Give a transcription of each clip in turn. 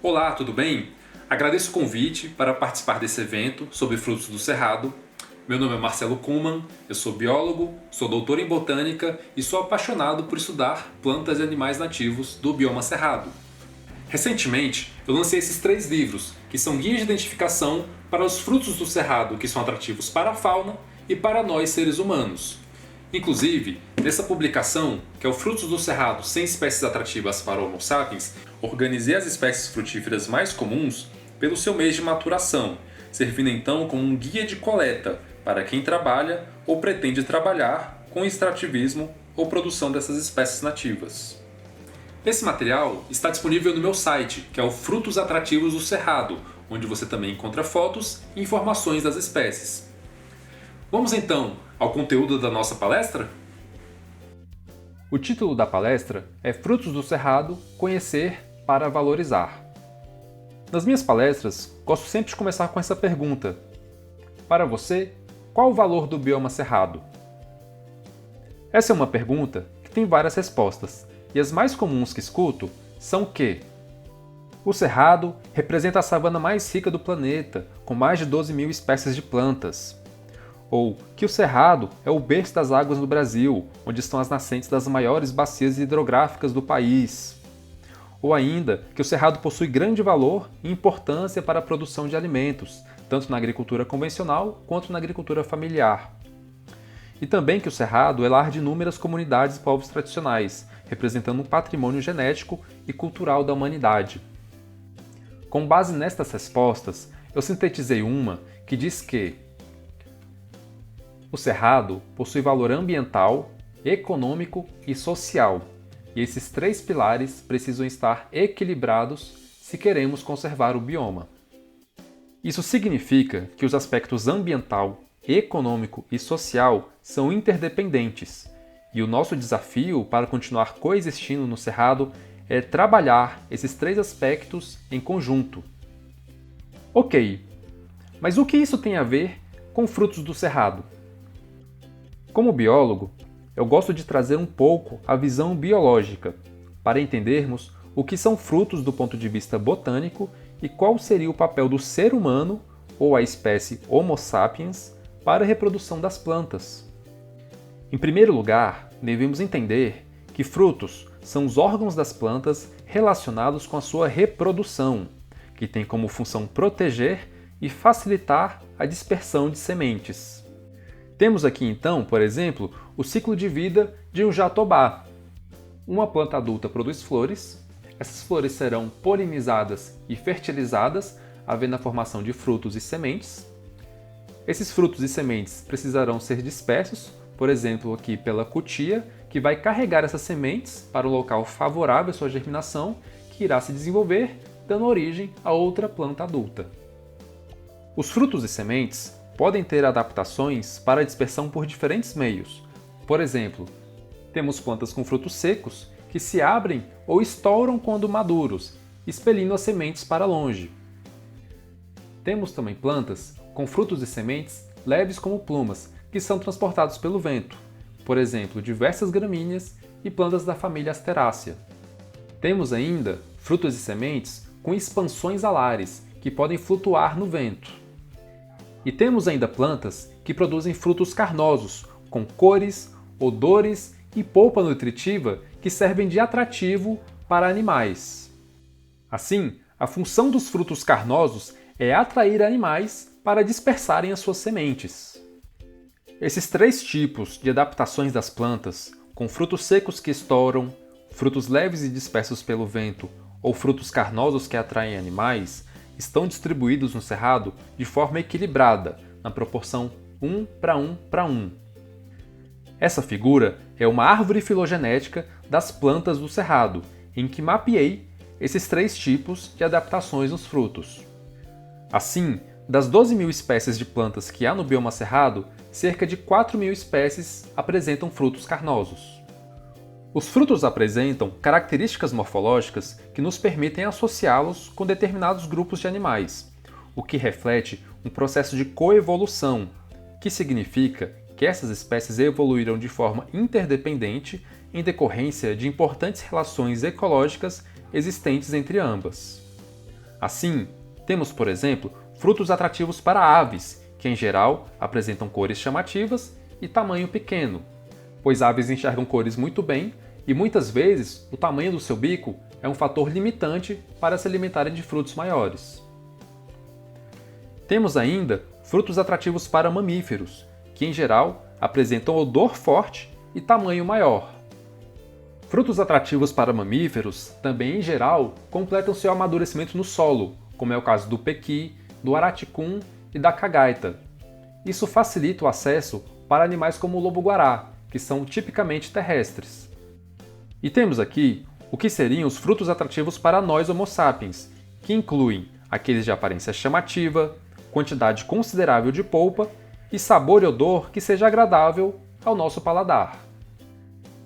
Olá, tudo bem? Agradeço o convite para participar desse evento sobre frutos do Cerrado. Meu nome é Marcelo Kuhlmann, eu sou biólogo, sou doutor em botânica e sou apaixonado por estudar plantas e animais nativos do bioma Cerrado. Recentemente, eu lancei esses 3 livros, que são guias de identificação para os frutos do Cerrado que são atrativos para a fauna e para nós seres humanos. Inclusive, nessa publicação, que é o Frutos do Cerrado 100 espécies atrativas para Homo sapiens, organizei as espécies frutíferas mais comuns pelo seu mês de maturação, servindo então como um guia de coleta para quem trabalha ou pretende trabalhar com extrativismo ou produção dessas espécies nativas. Esse material está disponível no meu site, que é o Frutos Atrativos do Cerrado, onde você também encontra fotos e informações das espécies. Vamos então ao conteúdo da nossa palestra? O título da palestra é Frutos do Cerrado – Conhecer para Valorizar. Nas minhas palestras, gosto sempre de começar com essa pergunta. Para você, qual o valor do bioma cerrado? Essa é uma pergunta que tem várias respostas, e as mais comuns que escuto são que o cerrado representa a savana mais rica do planeta, com mais de 12 mil espécies de plantas. Ou que o Cerrado é o berço das águas do Brasil, onde estão as nascentes das maiores bacias hidrográficas do país. Ou ainda que o Cerrado possui grande valor e importância para a produção de alimentos, tanto na agricultura convencional quanto na agricultura familiar. E também que o Cerrado é lar de inúmeras comunidades e povos tradicionais, representando um patrimônio genético e cultural da humanidade. Com base nestas respostas, eu sintetizei uma que diz que o Cerrado possui valor ambiental, econômico e social, e esses 3 pilares precisam estar equilibrados se queremos conservar o bioma. Isso significa que os aspectos ambiental, econômico e social são interdependentes, e o nosso desafio para continuar coexistindo no Cerrado é trabalhar esses 3 aspectos em conjunto. Ok, mas o que isso tem a ver com frutos do Cerrado? Como biólogo, eu gosto de trazer um pouco a visão biológica, para entendermos o que são frutos do ponto de vista botânico e qual seria o papel do ser humano, ou a espécie Homo sapiens, para a reprodução das plantas. Em primeiro lugar, devemos entender que frutos são os órgãos das plantas relacionados com a sua reprodução, que tem como função proteger e facilitar a dispersão de sementes. Temos aqui então, por exemplo, o ciclo de vida de um jatobá. Uma planta adulta produz flores, essas flores serão polinizadas e fertilizadas, havendo a formação de frutos e sementes. Esses frutos e sementes precisarão ser dispersos, por exemplo, aqui pela cutia, que vai carregar essas sementes para um local favorável à sua germinação, que irá se desenvolver, dando origem a outra planta adulta. Os frutos e sementes podem ter adaptações para a dispersão por diferentes meios. Por exemplo, temos plantas com frutos secos que se abrem ou estouram quando maduros, expelindo as sementes para longe. Temos também plantas com frutos e sementes leves como plumas, que são transportados pelo vento. Por exemplo, diversas gramíneas e plantas da família Asterácea. Temos ainda frutos e sementes com expansões alares, que podem flutuar no vento. E temos ainda plantas que produzem frutos carnosos, com cores, odores e polpa nutritiva que servem de atrativo para animais. Assim, a função dos frutos carnosos é atrair animais para dispersarem as suas sementes. Esses 3 tipos de adaptações das plantas, com frutos secos que estouram, frutos leves e dispersos pelo vento ou frutos carnosos que atraem animais, estão distribuídos no Cerrado de forma equilibrada, na proporção 1 para 1 para 1. Essa figura é uma árvore filogenética das plantas do Cerrado, em que mapeei esses 3 tipos de adaptações nos frutos. Assim, das 12 mil espécies de plantas que há no bioma Cerrado, cerca de 4 mil espécies apresentam frutos carnosos. Os frutos apresentam características morfológicas que nos permitem associá-los com determinados grupos de animais, o que reflete um processo de coevolução, que significa que essas espécies evoluíram de forma interdependente em decorrência de importantes relações ecológicas existentes entre ambas. Assim, temos, por exemplo, frutos atrativos para aves, que em geral apresentam cores chamativas e tamanho pequeno, pois aves enxergam cores muito bem e muitas vezes o tamanho do seu bico é um fator limitante para se alimentarem de frutos maiores. Temos ainda frutos atrativos para mamíferos, que em geral apresentam odor forte e tamanho maior. Frutos atrativos para mamíferos também, em geral, completam seu amadurecimento no solo, como é o caso do pequi, do araticum e da cagaita. Isso facilita o acesso para animais como o lobo-guará, que são tipicamente terrestres. E temos aqui o que seriam os frutos atrativos para nós Homo sapiens, que incluem aqueles de aparência chamativa, quantidade considerável de polpa e sabor e odor que seja agradável ao nosso paladar.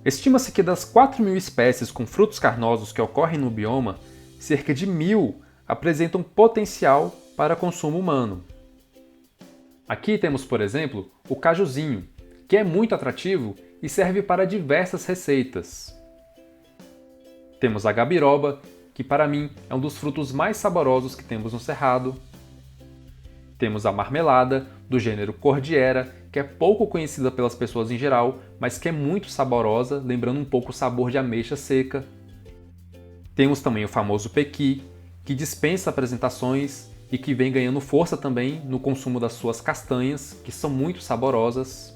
Estima-se que das 4.000 espécies com frutos carnosos que ocorrem no bioma, cerca de 1.000 apresentam potencial para consumo humano. Aqui temos, por exemplo, o cajuzinho, que é muito atrativo e serve para diversas receitas. Temos a gabiroba, que para mim é um dos frutos mais saborosos que temos no Cerrado. Temos a marmelada, do gênero Cordiera, que é pouco conhecida pelas pessoas em geral, mas que é muito saborosa, lembrando um pouco o sabor de ameixa seca. Temos também o famoso pequi, que dispensa apresentações e que vem ganhando força também no consumo das suas castanhas, que são muito saborosas.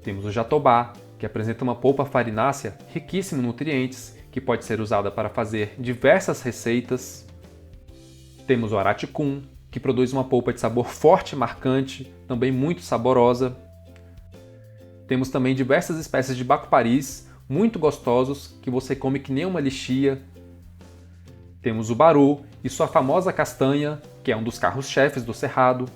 Temos o jatobá, que apresenta uma polpa farinácea riquíssima em nutrientes, que pode ser usada para fazer diversas receitas. Temos o araticum, que produz uma polpa de sabor forte e marcante, também muito saborosa. Temos também diversas espécies de bacuparis, muito gostosos, que você come que nem uma lixia. Temos o baru e sua famosa castanha, que é um dos carros-chefes do Cerrado.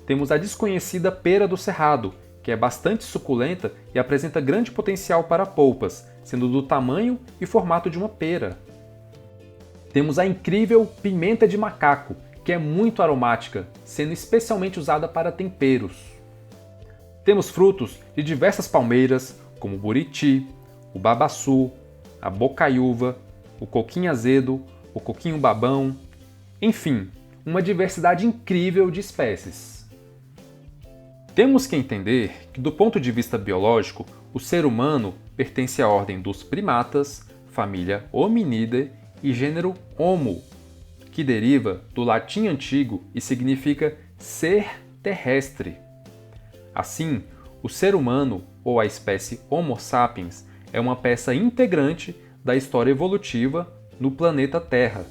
Temos a desconhecida pera do Cerrado, que é bastante suculenta e apresenta grande potencial para polpas, sendo do tamanho e formato de uma pera. Temos a incrível pimenta de macaco, que é muito aromática, sendo especialmente usada para temperos. Temos frutos de diversas palmeiras, como o buriti, o babaçu, a bocaiúva, o coquinho azedo, o coquinho babão, enfim, uma diversidade incrível de espécies. Temos que entender que, do ponto de vista biológico, o ser humano pertence à ordem dos primatas, família Hominidae e gênero Homo, que deriva do latim antigo e significa ser terrestre. Assim, o ser humano, ou a espécie Homo sapiens, é uma peça integrante da história evolutiva no planeta Terra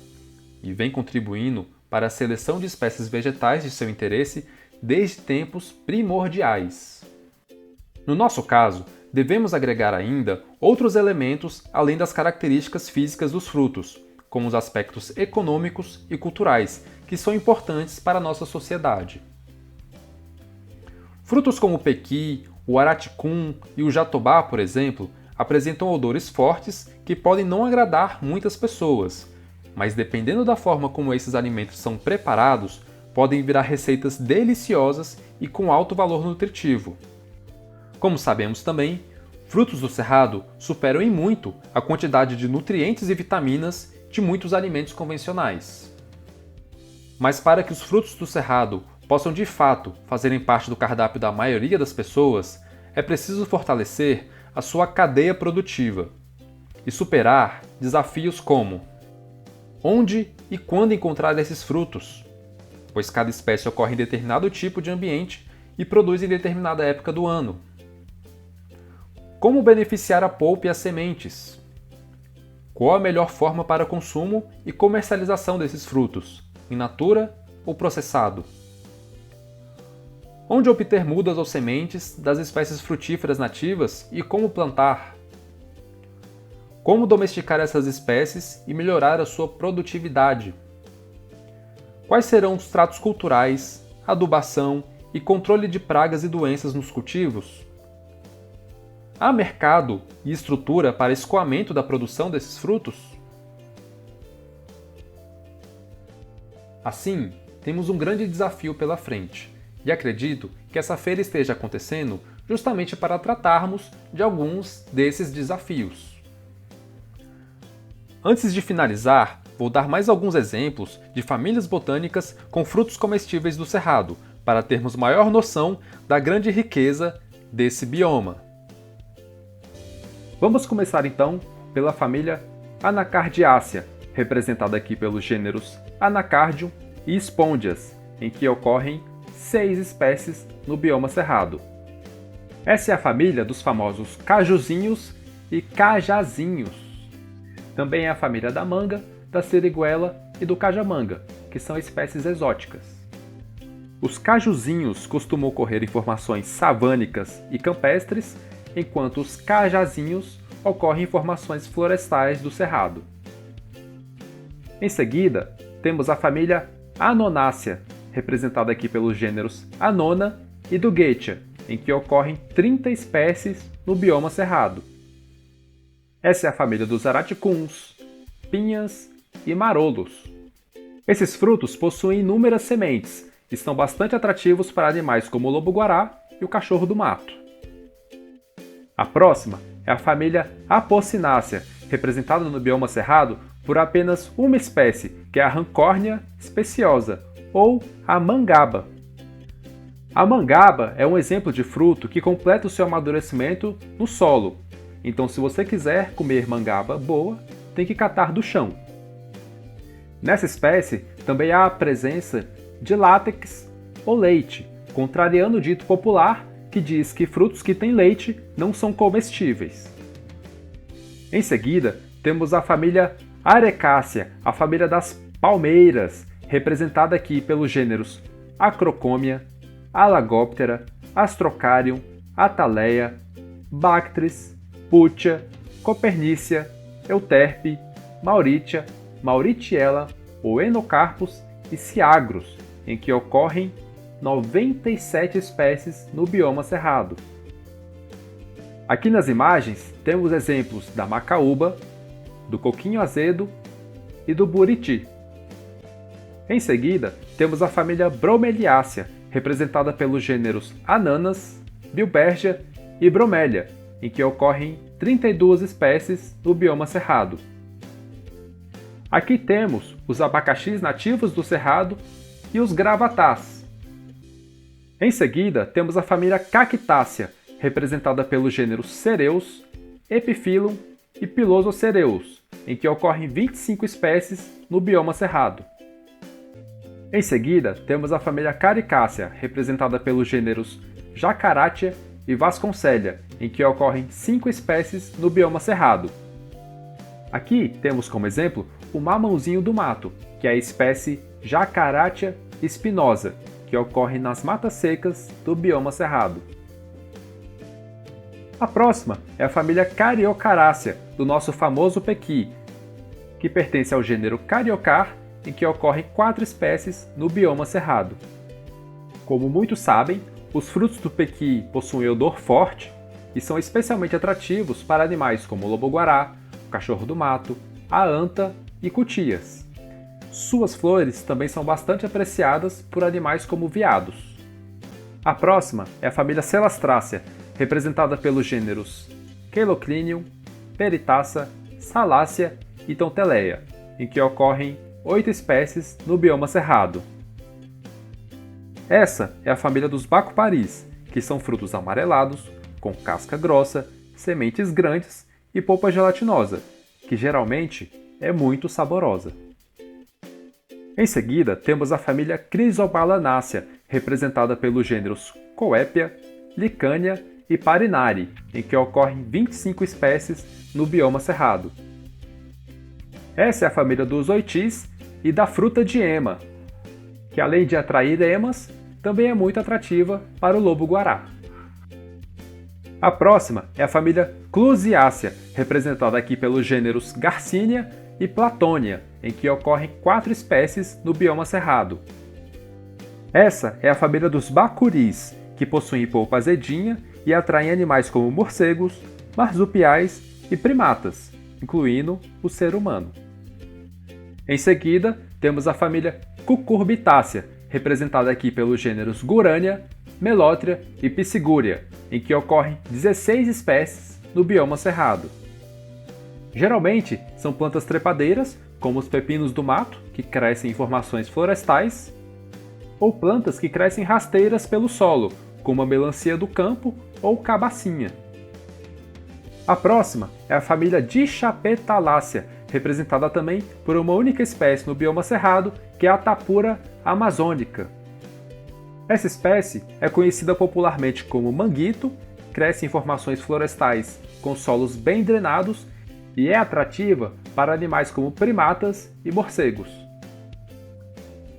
e vem contribuindo para a seleção de espécies vegetais de seu interesse desde tempos primordiais. No nosso caso, devemos agregar ainda outros elementos além das características físicas dos frutos, como os aspectos econômicos e culturais, que são importantes para a nossa sociedade. Frutos como o pequi, o araticum e o jatobá, por exemplo, apresentam odores fortes que podem não agradar muitas pessoas, mas dependendo da forma como esses alimentos são preparados, podem virar receitas deliciosas e com alto valor nutritivo. Como sabemos também, frutos do Cerrado superam em muito a quantidade de nutrientes e vitaminas de muitos alimentos convencionais. Mas para que os frutos do Cerrado possam de fato fazerem parte do cardápio da maioria das pessoas, é preciso fortalecer a sua cadeia produtiva e superar desafios como: onde e quando encontrar esses frutos, pois cada espécie ocorre em determinado tipo de ambiente e produz em determinada época do ano. Como beneficiar a polpa e as sementes? Qual a melhor forma para consumo e comercialização desses frutos, in natura ou processado? Onde obter mudas ou sementes das espécies frutíferas nativas e como plantar? Como domesticar essas espécies e melhorar a sua produtividade? Quais serão os tratos culturais, adubação e controle de pragas e doenças nos cultivos? Há mercado e estrutura para escoamento da produção desses frutos? Assim, temos um grande desafio pela frente, e acredito que essa feira esteja acontecendo justamente para tratarmos de alguns desses desafios. Antes de finalizar, vou dar mais alguns exemplos de famílias botânicas com frutos comestíveis do Cerrado, para termos maior noção da grande riqueza desse bioma. Vamos começar então pela família Anacardiaceae, representada aqui pelos gêneros Anacardium e Spondias, em que ocorrem 6 espécies no bioma Cerrado. Essa é a família dos famosos cajuzinhos e cajazinhos. Também é a família da manga, da siriguela e do cajamanga, que são espécies exóticas. Os cajuzinhos costumam ocorrer em formações savânicas e campestres, enquanto os cajazinhos ocorrem em formações florestais do Cerrado. Em seguida, temos a família Anonácea, representada aqui pelos gêneros Anona e Duguetia, em que ocorrem 30 espécies no bioma Cerrado. Essa é a família dos araticuns, pinhas e marolos. Esses frutos possuem inúmeras sementes e são bastante atrativos para animais como o lobo-guará e o cachorro do mato. A próxima é a família Apocynaceae, representada no bioma Cerrado por apenas uma espécie, que é a Rancornia speciosa, ou a mangaba. A mangaba é um exemplo de fruto que completa o seu amadurecimento no solo. Então, se você quiser comer mangaba boa, tem que catar do chão. Nessa espécie, também há a presença de látex ou leite, contrariando o dito popular que diz que frutos que têm leite não são comestíveis. Em seguida, temos a família Arecácea, a família das palmeiras, representada aqui pelos gêneros Acrocômia, Alagoptera, Astrocarium, Ataleia, Bactris, Putia, Copernícia, Euterpe, Mauritia, Mauritiela, Oenocarpus e Ciagros, em que ocorrem 97 espécies no bioma Cerrado. Aqui nas imagens temos exemplos da macaúba, do coquinho azedo e do buriti. Em seguida, temos a família Bromeliaceae, representada pelos gêneros Ananas, Bilbergia e Bromélia, em que ocorrem 32 espécies no bioma Cerrado. Aqui temos os abacaxis nativos do Cerrado e os gravatás. Em seguida, temos a família Cactácea, representada pelos gêneros Cereus, Epiphyllum e Pilosocereus, em que ocorrem 25 espécies no bioma Cerrado. Em seguida, temos a família Caricácea, representada pelos gêneros Jacaratia e Vasconcelia, em que ocorrem 5 espécies no bioma Cerrado. Aqui temos como exemplo o mamãozinho do mato, que é a espécie Jacaratia espinosa, que ocorre nas matas secas do bioma Cerrado. A próxima é a família Cariocarácea, do nosso famoso pequi, que pertence ao gênero Cariocar, em que ocorrem 4 espécies no bioma Cerrado. Como muitos sabem, os frutos do pequi possuem odor forte e são especialmente atrativos para animais como o lobo-guará, o cachorro do mato, a anta e cutias. Suas flores também são bastante apreciadas por animais como veados. A próxima é a família Celastrácea, representada pelos gêneros Queloclinium, Peritassa, Salácea e Tonteleia, em que ocorrem 8 espécies no bioma Cerrado. Essa é a família dos bacuparis, que são frutos amarelados, com casca grossa, sementes grandes e polpa gelatinosa, que geralmente é muito saborosa. Em seguida, temos a família Chrysobalanácea, representada pelos gêneros Coepia, Licânia e Parinari, em que ocorrem 25 espécies no bioma Cerrado. Essa é a família dos oitis e da fruta de ema, que além de atrair emas, também é muito atrativa para o lobo-guará. A próxima é a família Clusiácea, representada aqui pelos gêneros Garcinia e Platônia, em que ocorrem 4 espécies no bioma Cerrado. Essa é a família dos bacuris, que possuem polpa azedinha e atraem animais como morcegos, marsupiais e primatas, incluindo o ser humano. Em seguida, temos a família Cucurbitácea, representada aqui pelos gêneros Gurânia, Melótria e Piscigúria, em que ocorrem 16 espécies no bioma Cerrado. Geralmente, são plantas trepadeiras como os pepinos do mato, que crescem em formações florestais, ou plantas que crescem rasteiras pelo solo, como a melancia do campo ou cabacinha. A próxima é a família Dichapetalácea, representada também por uma única espécie no bioma cerrado, que é a tapura amazônica. Essa espécie é conhecida popularmente como manguito, cresce em formações florestais com solos bem drenados e é atrativa para animais como primatas e morcegos.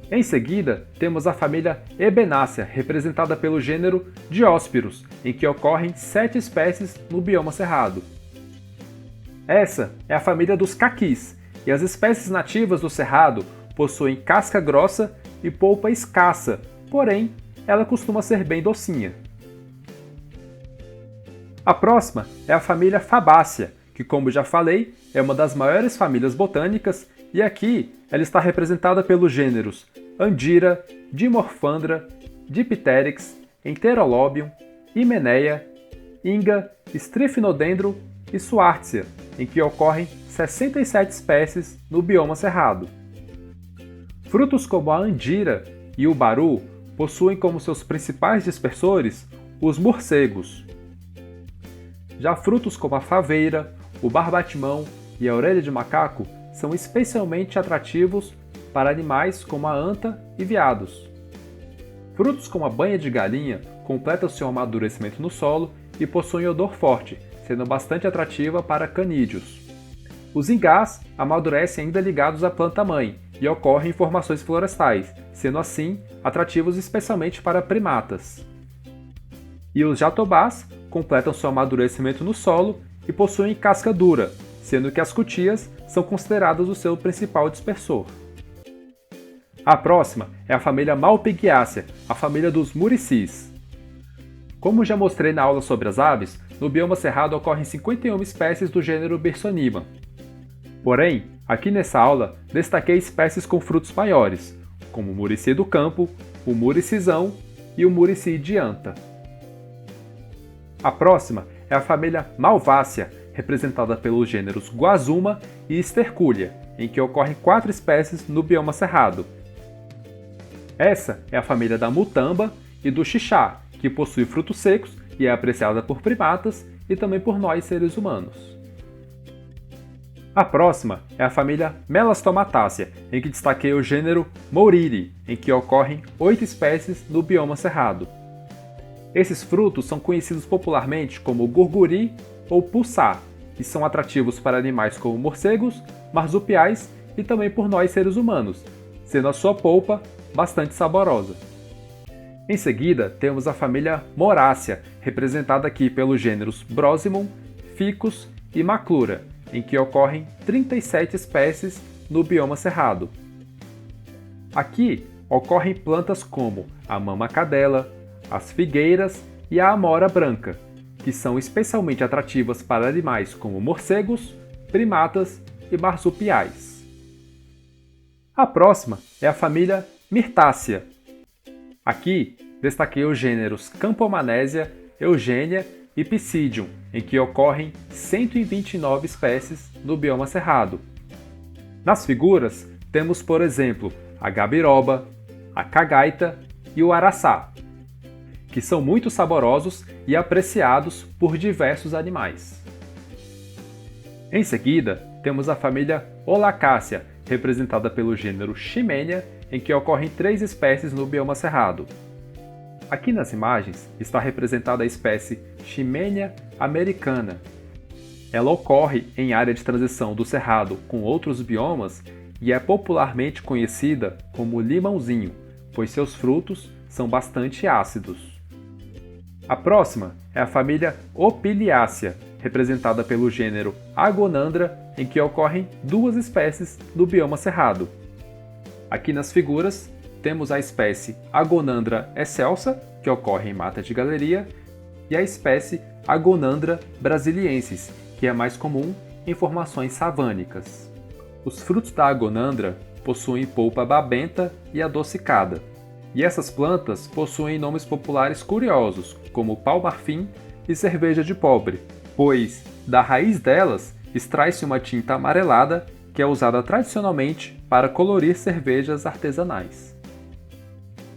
Em seguida, temos a família Ebenácea, representada pelo gênero Diospyros, em que ocorrem 7 espécies no bioma cerrado. Essa é a família dos caquis, e as espécies nativas do cerrado possuem casca grossa e polpa escassa, porém, ela costuma ser bem docinha. A próxima é a família Fabaceae, que, como já falei, é uma das maiores famílias botânicas, e aqui ela está representada pelos gêneros Andira, Dimorphandra, Dipteryx, Enterolobium, Hymenaea, Inga, Stryphnodendron e Schwartzia, em que ocorrem 67 espécies no bioma cerrado. Frutos como a andira e o baru possuem como seus principais dispersores os morcegos. Já frutos como a faveira, o barbatimão e a orelha de macaco são especialmente atrativos para animais como a anta e veados. Frutos como a banha de galinha completam seu amadurecimento no solo e possuem odor forte, sendo bastante atrativa para canídeos. Os ingás amadurecem ainda ligados à planta-mãe e ocorrem em formações florestais, sendo assim atrativos especialmente para primatas. E os jatobás completam seu amadurecimento no solo e possuem casca dura, sendo que as cutias são consideradas o seu principal dispersor. A próxima é a família Malpighiaceae, a família dos muricis. Como já mostrei na aula sobre as aves, no bioma cerrado ocorrem 51 espécies do gênero Bersonima. Porém, aqui nessa aula, destaquei espécies com frutos maiores, como o murici do campo, o muricizão e o murici de anta. A próxima é a família Malvaceae, representada pelos gêneros Guazuma e Sterculia, em que ocorrem 4 espécies no bioma cerrado. Essa é a família da mutamba e do xixá, que possui frutos secos e é apreciada por primatas e também por nós seres humanos. A próxima é a família Melastomatácea, em que destaquei o gênero Mouriri, em que ocorrem 8 espécies no bioma cerrado. Esses frutos são conhecidos popularmente como gurguri ou puçá, e são atrativos para animais como morcegos, marsupiais e também por nós seres humanos, sendo a sua polpa bastante saborosa. Em seguida, temos a família Morácea, representada aqui pelos gêneros Brosimum, Ficus e Maclura, em que ocorrem 37 espécies no bioma cerrado. Aqui ocorrem plantas como a mamacadela, as figueiras e a amora branca, que são especialmente atrativas para animais como morcegos, primatas e marsupiais. A próxima é a família Myrtaceae. Aqui destaquei os gêneros Campomanésia, Eugênia e Psidium, em que ocorrem 129 espécies no bioma cerrado. Nas figuras temos, por exemplo, a gabiroba, a cagaita e o araçá, que são muito saborosos e apreciados por diversos animais. Em seguida, temos a família Holacácea, representada pelo gênero Ximenia, em que ocorrem 3 espécies no bioma cerrado. Aqui nas imagens está representada a espécie Ximenia americana. Ela ocorre em área de transição do cerrado com outros biomas e é popularmente conhecida como limãozinho, pois seus frutos são bastante ácidos. A próxima é a família Opiliaceae, representada pelo gênero Agonandra, em que ocorrem 2 espécies no bioma cerrado. Aqui nas figuras temos a espécie Agonandra excelsa, que ocorre em mata de galeria, e a espécie Agonandra brasiliensis, que é mais comum em formações savânicas. Os frutos da Agonandra possuem polpa babenta e adocicada. E essas plantas possuem nomes populares curiosos, como pau-marfim e cerveja de pobre, pois da raiz delas extrai-se uma tinta amarelada que é usada tradicionalmente para colorir cervejas artesanais.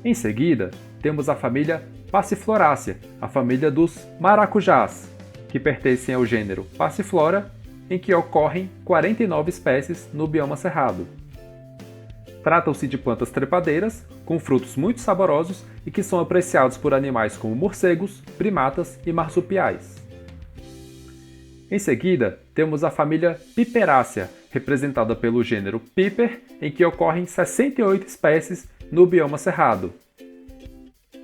Em seguida, temos a família Passifloraceae, a família dos maracujás, que pertencem ao gênero Passiflora, em que ocorrem 49 espécies no bioma cerrado. Tratam-se de plantas trepadeiras, com frutos muito saborosos e que são apreciados por animais como morcegos, primatas e marsupiais. Em seguida, temos a família Piperaceae, representada pelo gênero Piper, em que ocorrem 68 espécies no bioma cerrado.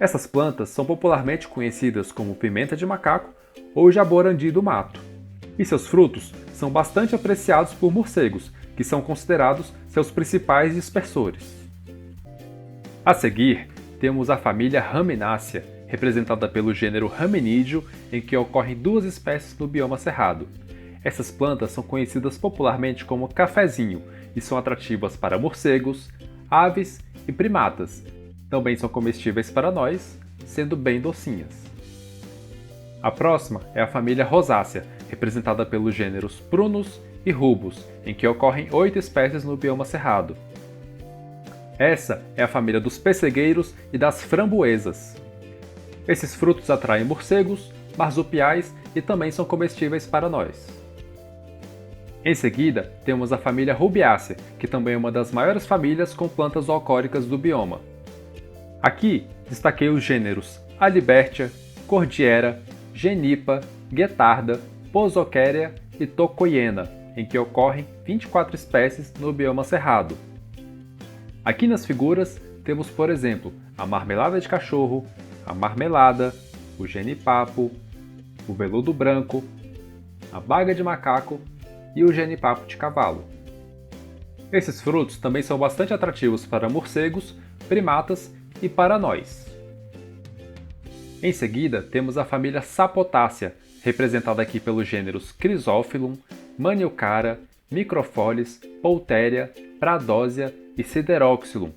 Essas plantas são popularmente conhecidas como pimenta de macaco ou jaborandi do mato, e seus frutos são bastante apreciados por morcegos, que são considerados seus principais dispersores. A seguir, temos a família Raminaceae, representada pelo gênero Raminídeo, em que ocorrem 2 espécies no bioma cerrado. Essas plantas são conhecidas popularmente como cafezinho e são atrativas para morcegos, aves e primatas. Também são comestíveis para nós, sendo bem docinhas. A próxima é a família Rosácea, representada pelos gêneros Prunus e Rubus, em que ocorrem 8 espécies no bioma cerrado. Essa é a família dos pessegueiros e das framboesas. Esses frutos atraem morcegos, marsupiais e também são comestíveis para nós. Em seguida, temos a família Rubiaceae, que também é uma das maiores famílias com plantas zoocóricas do bioma. Aqui, destaquei os gêneros Alibertia, Cordiera, Genipa, Guetarda, Pozoquéria e Tocoiena, em que ocorrem 24 espécies no bioma cerrado. Aqui nas figuras temos, por exemplo, a marmelada de cachorro, a marmelada, o genipapo, o veludo branco, a baga de macaco e o genipapo de cavalo. Esses frutos também são bastante atrativos para morcegos, primatas e para nós. Em seguida, temos a família Sapotácea, representada aqui pelos gêneros Chrysophyllum, Maniucara, Micropholis, Poulteria, Pradósia e Sideroxylum,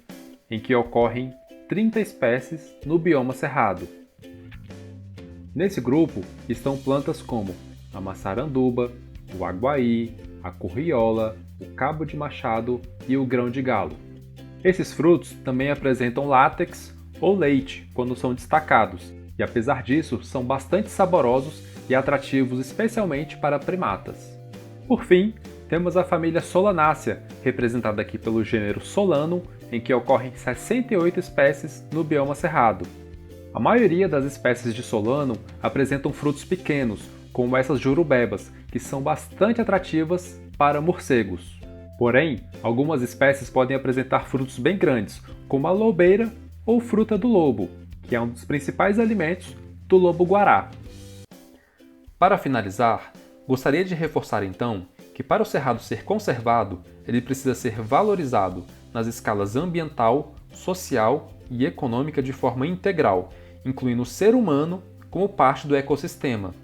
em que ocorrem 30 espécies no bioma cerrado. Nesse grupo estão plantas como a maçaranduba, o aguaí, a curriola, o cabo de machado e o grão de galo. Esses frutos também apresentam látex ou leite quando são destacados, e apesar disso são bastante saborosos e atrativos especialmente para primatas. Por fim, temos a família Solanaceae, representada aqui pelo gênero Solanum, em que ocorrem 68 espécies no bioma cerrado. A maioria das espécies de Solanum apresentam frutos pequenos, como essas jurubebas, que são bastante atrativas para morcegos. Porém, algumas espécies podem apresentar frutos bem grandes, como a lobeira ou fruta do lobo, que é um dos principais alimentos do lobo-guará. Para finalizar, gostaria de reforçar então que para o cerrado ser conservado, ele precisa ser valorizado nas escalas ambiental, social e econômica de forma integral, incluindo o ser humano como parte do ecossistema.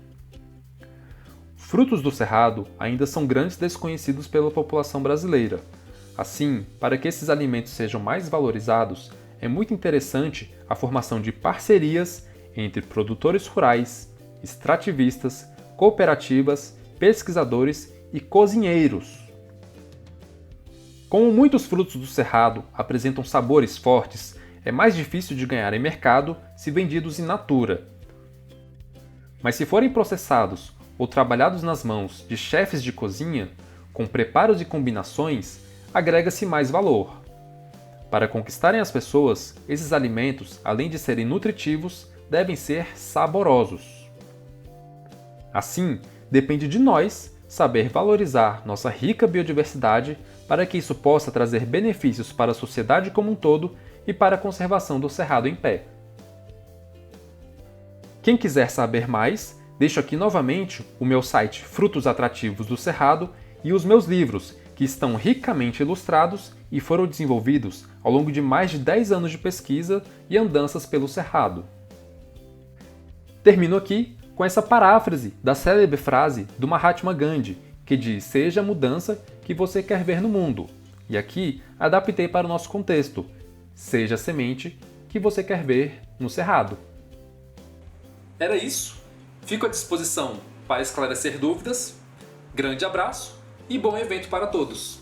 Frutos do cerrado ainda são grandes desconhecidos pela população brasileira. Assim, para que esses alimentos sejam mais valorizados, é muito interessante a formação de parcerias entre produtores rurais, extrativistas, cooperativas, pesquisadores e cozinheiros. Como muitos frutos do cerrado apresentam sabores fortes, é mais difícil de ganhar em mercado se vendidos in natura. Mas se forem processados ou trabalhados nas mãos de chefes de cozinha, com preparos e combinações, agrega-se mais valor. Para conquistarem as pessoas, esses alimentos, além de serem nutritivos, devem ser saborosos. Assim, depende de nós saber valorizar nossa rica biodiversidade para que isso possa trazer benefícios para a sociedade como um todo e para a conservação do cerrado em pé. Quem quiser saber mais, deixo aqui novamente o meu site Frutos Atrativos do Cerrado e os meus livros, que estão ricamente ilustrados e foram desenvolvidos ao longo de mais de 10 anos de pesquisa e andanças pelo Cerrado. Termino aqui com essa paráfrase da célebre frase do Mahatma Gandhi, que diz: "Seja a mudança que você quer ver no mundo". E aqui adaptei para o nosso contexto: seja a semente que você quer ver no Cerrado. Era isso. Fico à disposição para esclarecer dúvidas. Grande abraço e bom evento para todos!